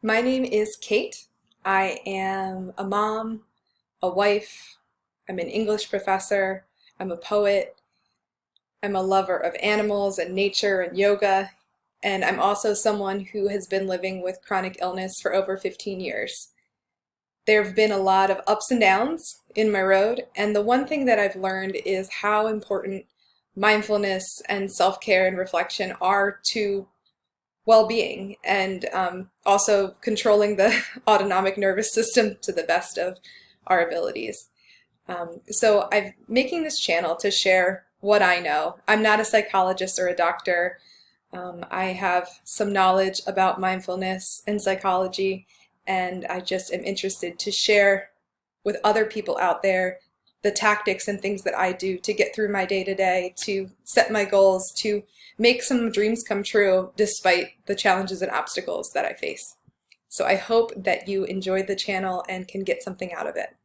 My name is Kate. I am a mom, a wife, I'm an English professor, I'm a poet, I'm a lover of animals and nature and yoga, and I'm also someone who has been living with chronic illness for over 15 years. There have been a lot of ups and downs in my road, and the one thing that I've learned is how important mindfulness and self-care and reflection are to well-being and also controlling the autonomic nervous system to the best of our abilities. So I'm making this channel to share what I know. I'm not a psychologist or a doctor. I have some knowledge about mindfulness and psychology, and I just am interested to share with other people out there the tactics and things that I do to get through my day to day, to set my goals, to make some dreams come true despite the challenges and obstacles that I face. So I hope that you enjoyed the channel and can get something out of it.